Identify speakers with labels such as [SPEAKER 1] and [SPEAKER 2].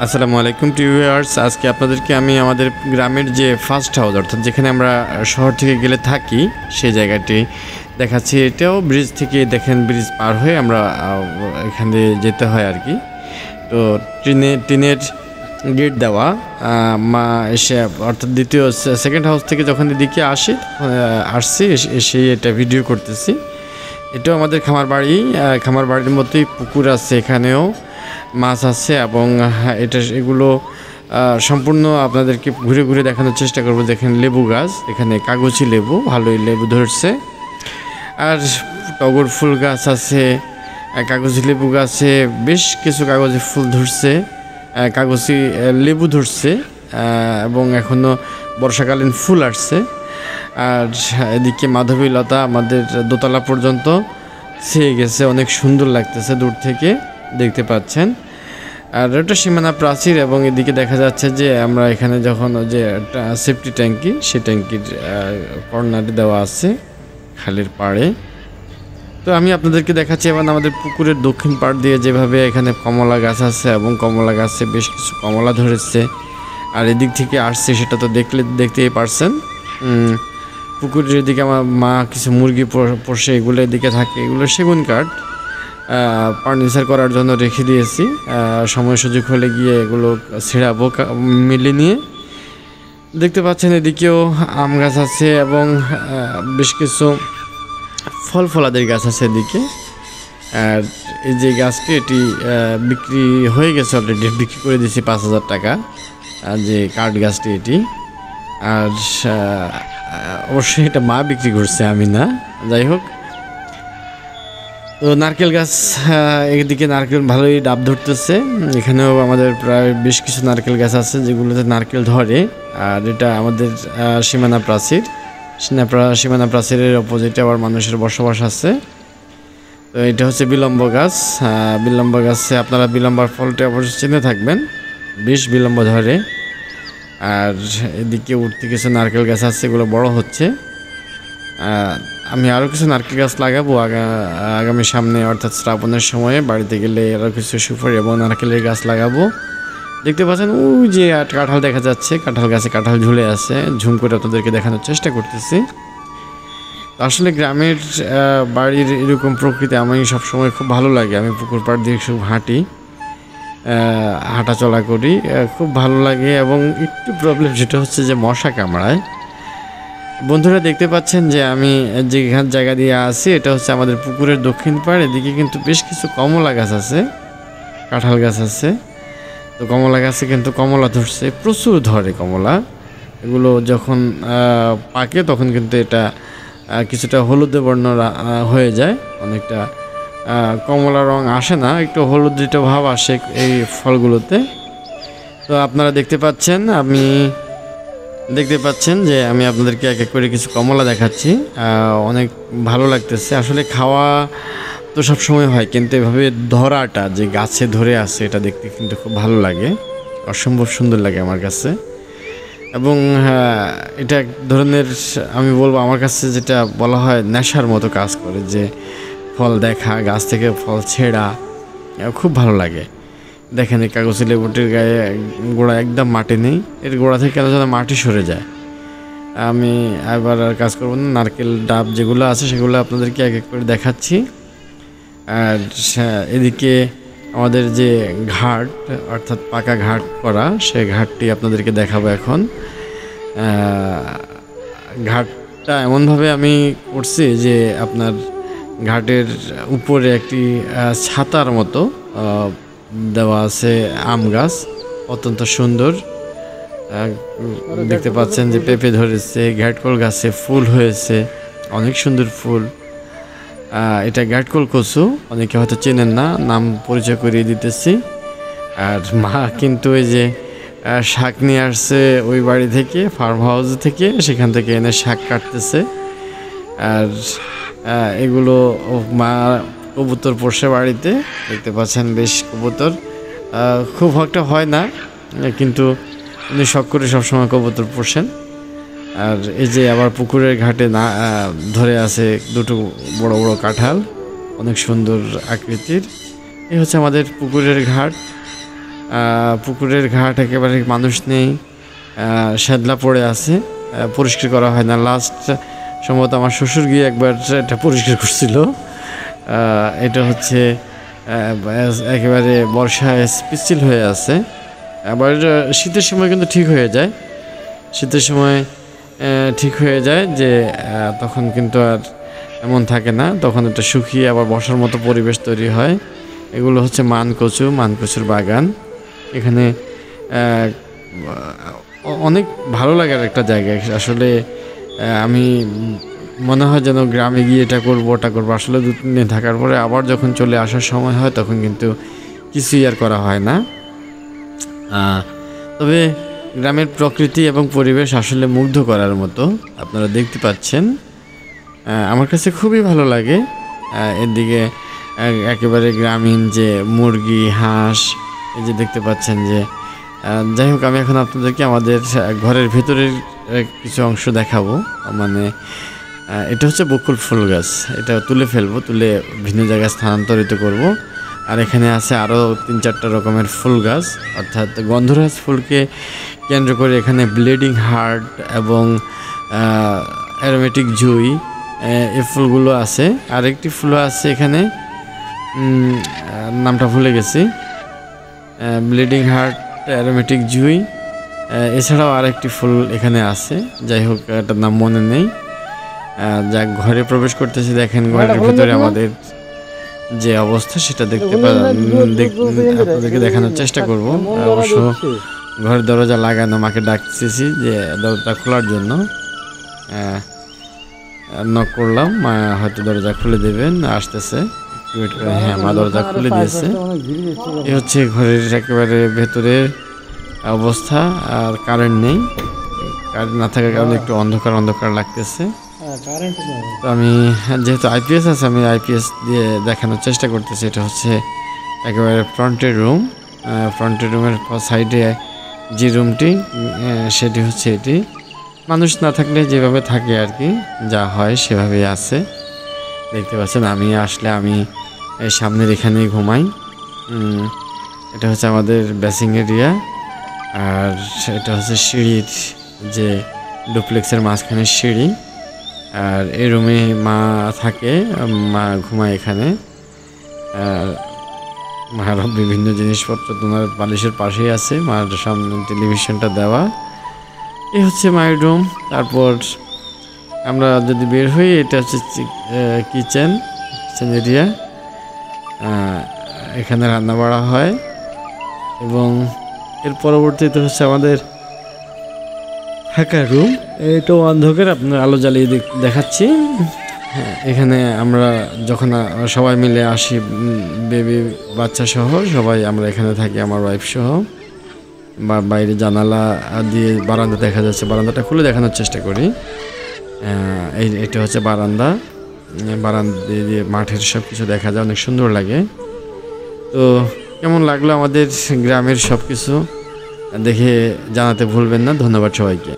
[SPEAKER 1] আসসালামু আলাইকুম ভিউয়ার্স। আজকে আপনাদেরকে আমি আমাদের গ্রামের যে ফার্স্ট হাউস অর্থাৎ যেখানে আমরা শহর থেকে গেলে থাকি সেই জায়গাটি দেখাচ্ছি। এটাও ব্রিজ থেকে দেখেন, ব্রিজ পার হয়ে আমরা এখানে যেতে হয় আর কি। তো টিনের গেট দেওয়া মা এসে অর্থাৎ দ্বিতীয় সেকেন্ড হাউস থেকে যখন এদিকে আসছি এসে এটা ভিডিও করতেছি। এটাও আমাদের খামার বাড়ির মতোই পুকুর আছে, এখানেও মাছ আছে এবং এগুলো সম্পূর্ণ আপনাদেরকে ঘুরে ঘুরে দেখানোর চেষ্টা করব। দেখেন লেবু গাছ, এখানে কাগজি লেবু, ভালোই লেবু ধরছে। আর টগর ফুল গাছ আছে, কাগজি লেবু গাছে বেশ কিছু কাগজি ফুল ধরছে, কাগজি লেবু ধরছে এবং এখনও বর্ষাকালীন ফুল আসছে। আর এদিকে মাধবী লতা আমাদের দোতলা পর্যন্ত ছেয়ে গেছে, অনেক সুন্দর লাগতেছে দূর থেকে দেখতে পাচ্ছেন। আর এটা সীমানা প্রাচীর এবং এদিকে দেখা যাচ্ছে যে আমরা এখানে যখন যে সেফটি ট্যাঙ্কি, সেই ট্যাঙ্কির কর্নারে দেওয়া আছে খালের পাড়ে। তো আমি আপনাদেরকে দেখাচ্ছি এবার আমাদের পুকুরের দক্ষিণ পাড় দিয়ে যেভাবে এখানে কমলা গাছ আছে এবং কমলা গাছে বেশ কিছু কমলা ধরেছে। আর এদিক থেকে আসছে সেটা তো দেখতেই পারছেন। পুকুরের এদিকে আমার মা কিছু মুরগি পোষে, এগুলো এদিকে থাকে, এগুলো সেগুন কাঠ ফার্নিচার করার জন্য রেখে দিয়েছি। সময় সুযোগ হলে গিয়ে এগুলো ছিঁড়াবো মিলে নিয়ে। দেখতে পাচ্ছেন এদিকেও আম গাছ আছে এবং বেশ কিছু ফলাদের গাছ আছে এদিকে। আর এই যে গাছটি এটি বিক্রি হয়ে গেছে, অলরেডি বিক্রি করে দিয়েছি 5,000 টাকা যে কাঠ গাছটি এটি। আর অবশ্যই এটা মা বিক্রি করছে, আমি না। যাই হোক, তো নারকেল গাছ, এদিকে নারকেল ভালোই ডাব ধরতেছে। এখানেও আমাদের প্রায় বেশ কিছু নারকেল গাছ আছে যেগুলোতে নারকেল ধরে। আর এটা আমাদের সীমানা প্রাচীরের অপোজিটে আবার মানুষের বসবাস আছে। তো এটা হচ্ছে বিলম্ব গাছ। বিলম্ব গাছে আপনারা বিলম্বার ফলটা অবশ্যই চিনে থাকবেন, বেশ বিলম্ব ধরে। আর এদিকে উঠতে কিছু নারকেল গাছ আছে, এগুলো বড় হচ্ছে। আমি আরও কিছু নারকেল গাছ লাগাবো আগামী সামনে, অর্থাৎ শ্রাবণের সময়ে বাড়িতে গেলে আরও কিছু সুপারি এবং নারকেলের গাছ লাগাবো। দেখতে পাচ্ছেন ওই যে কাঁঠাল দেখা যাচ্ছে, কাঁঠাল গাছে কাঁঠাল ঝুলে আছে, ঝুম করে আপনাদেরকে দেখানোর চেষ্টা করতেছি। আসলে গ্রামের বাড়ির এরকম প্রকৃতি আমি সবসময় খুব ভালো লাগে। আমি পুকুর পাড় দিয়ে খুব হাঁটাচলা করি, খুব ভালো লাগে। এবং একটু প্রবলেম যেটা হচ্ছে যে মশা কামড়ায়। বন্ধুরা দেখতে পাচ্ছেন যে আমি যে জায়গা দিয়ে আছি এটা হচ্ছে আমাদের পুকুরের দক্ষিণ পাড়। এদিকে কিন্তু বেশ কিছু কমলা গাছ আছে, কাঁঠাল গাছ আছে। তো কমলা গাছে কিন্তু কমলা ধরছে, প্রচুর ধরে কমলা। এগুলো যখন পাকে তখন কিন্তু এটা কিছুটা হলুদে বর্ণ হয়ে যায়, অনেকটা কমলা রং আসে না, একটু হলুদিত ভাব আসে এই ফলগুলোতে। তো আপনারা দেখতে পাচ্ছেন যে আমি আপনাদেরকে এক এক করে কিছু কমলা দেখাচ্ছি। অনেক ভালো লাগতেছে। আসলে খাওয়া তো সবসময় হয়, কিন্তু এভাবে ধরাটা যে গাছে ধরে আছে এটা দেখতে কিন্তু খুব ভালো লাগে, অসম্ভব সুন্দর লাগে আমার কাছে। এবং এটা এক ধরনের, আমি বলবো আমার কাছে যেটা বলা হয় নেশার মতো কাজ করে, যে ফল দেখা, গাছ থেকে ফল ছেঁড়া খুব ভালো লাগে। দেখেন এই কাগজি লেবুটির গায়ে গোড়া একদম মাটি নেই, এর গোড়া থেকে কেন যেন মাটি সরে যায়। আমি এবার আর কাজ করবো না, নারকেল ডাব যেগুলো আছে সেগুলো আপনাদেরকে এক এক করে দেখাচ্ছি। আর এদিকে আমাদের যে ঘাট, অর্থাৎ পাকা ঘাট করা, সেই ঘাটটি আপনাদেরকে দেখাবো এখন। ঘাটটা এমনভাবে আমি করছি যে আপনার ঘাটের উপরে একটি ছাতার মতো দেওয়া আছে আম গাছ, অত্যন্ত সুন্দর। দেখতে পাচ্ছেন যে পেঁপে ধরেছে, ঘাটকল গাছে ফুল হয়েছে, অনেক সুন্দর ফুল। এটা ঘাটকল কচু, অনেকে হয়তো চেনেন না, নাম পরিচয় করিয়ে দিতেছি। আর মা কিন্তু ওই যে শাক নিয়ে আসছে ওই বাড়ি থেকে, ফার্ম হাউস থেকে, সেখান থেকে এনে শাক কাটতেছে। আর এগুলো মা কবুতর পোষে বাড়িতে, দেখতে পাচ্ছেন বেশ কবুতর, খুব একটা হয় না কিন্তু উনি শখ করে সবসময় কবুতর পোষেন। আর এই যে আবার পুকুরের ঘাটে ধরে আছে দুটো বড় বড় কাঁঠাল, অনেক সুন্দর আকৃতির। এই হচ্ছে আমাদের পুকুরের ঘাট। পুকুরের ঘাট একেবারে মানুষ নেই, শ্যাদলা পড়ে আছে, পরিষ্কার করা হয় না। লাস্ট সম্ভবত আমার শ্বশুর গিয়ে একবার এটা পরিষ্কার করছিল। এটা হচ্ছে একেবারে বর্ষায় পিচ্ছিল হয়ে আছে। আবার শীতের সময় কিন্তু ঠিক হয়ে যায়, শীতের সময় ঠিক হয়ে যায় যে তখন কিন্তু আর এমন থাকে না, তখন এটা শুকিয়ে আবার বসার মতো পরিবেশ তৈরি হয়। এগুলো হচ্ছে মানকচুর বাগান। এখানে অনেক ভালো লাগার একটা জায়গা আসলে। আমি মনে হয় যেন গ্রামে গিয়ে এটা করবো ওটা করবো, আসলে 2-3 দিন থাকার পরে আবার যখন চলে আসার সময় হয় তখন কিন্তু কিছুই আর করা হয় না। তবে গ্রামের প্রকৃতি এবং পরিবেশ আসলে মুগ্ধ করার মতো, আপনারা দেখতে পাচ্ছেন। আমার কাছে খুবই ভালো লাগে। এদিকে একেবারে গ্রামীণ যে মুরগি, হাঁস, এই যে দেখতে পাচ্ছেন যে। যাই হোক, আমি এখন আপনাদেরকে আমাদের ঘরের ভেতরের কিছু অংশ দেখাবো। মানে এটা হচ্ছে বকুল ফুল গাছ, এটা তুলে ফেলবো, তুলে ভিন্ন জায়গায় স্থানান্তরিত করব। আর এখানে আছে আরও 3-4টা রকমের ফুল গাছ, অর্থাৎ গন্ধরাজ ফুলকে কেন্দ্র করে এখানে ব্লিডিং হার্ট এবং অ্যারোমেটিক জুই, এই ফুলগুলো আছে। আরেকটি ফুলও আছে এখানে, নামটা ভুলে গেছি, ব্লিডিং হার্ট, অ্যারোমেটিক জুই, এছাড়াও আরেকটি ফুল এখানে আছে। যাই হোক, এটার নাম মনে নেই। যা ঘরে প্রবেশ করতেছি, দেখেন ঘরের ভিতরে আমাদের যে অবস্থা সেটা আপনাদেরকে দেখানোর চেষ্টা করব। অবশ্য ঘরের দরজা লাগানো, মাকে ডাকতেছি যে দরজা খোলার জন্য। নক করলাম, মা হয়তো দরজা খুলে দেবেন, আসতেছে। হ্যাঁ, মা দরজা খুলে দিয়েছে। এই হচ্ছে ঘরের একেবারে ভেতরের অবস্থা। আর কারেন্ট নেই, কারেন্ট না থাকার কারণে একটু অন্ধকার লাগতেছে। তো আমি যেহেতু আইপিএস আছে, আমি আইপিএস দিয়ে দেখানোর চেষ্টা করতেছি। এটা হচ্ছে একেবারে ফ্রন্টের রুম। ফ্রন্টের রুমের সাইডে যে রুমটি, সেটি হচ্ছে এটি। মানুষ না থাকলে যেভাবে থাকে আর কি, যা হয় সেভাবেই আছে। দেখতে পাচ্ছেন, আমি আসলে আমি সামনের এখানেই ঘুমাই। এটা হচ্ছে আমাদের বেসিং এরিয়া। আর এটা হচ্ছে সিঁড়ির যে ডুপ্লেক্সের মাঝখানে সিঁড়ি। আর এই রুমে মা থাকে, মা ঘুমায় এখানে। মার বিভিন্ন জিনিসপত্র তোমার বালিশের পাশেই আছে, মার সামনে টেলিভিশনটা দেওয়া। এই হচ্ছে মায়ের রুম। তারপর আমরা যদি বের হই, এটা হচ্ছে কিচেন এরিয়া। এখানে রান্না বাড়া হয়। এবং এর পরবর্তীতে হচ্ছে আমাদের থাকার রুম। এটাও অন্ধকার, আপনার আলো জ্বালিয়ে দেখাচ্ছি। হ্যাঁ, এখানে আমরা যখন সবাই মিলে আসি, বেবি বাচ্চা সহ সবাই আমরা এখানে থাকি, আমার ওয়াইফ সহ। বা বাইরে জানালা দিয়ে বারান্দা দেখা যাচ্ছে, বারান্দাটা খুলে দেখানোর চেষ্টা করি। এটা হচ্ছে বারান্দা দিয়ে মাঠের সব কিছু দেখা যায়, অনেক সুন্দর লাগে। তো কেমন লাগলো আমাদের গ্রামের সব কিছু দেখে জানাতে ভুলবেন না। ধন্যবাদ সবাইকে।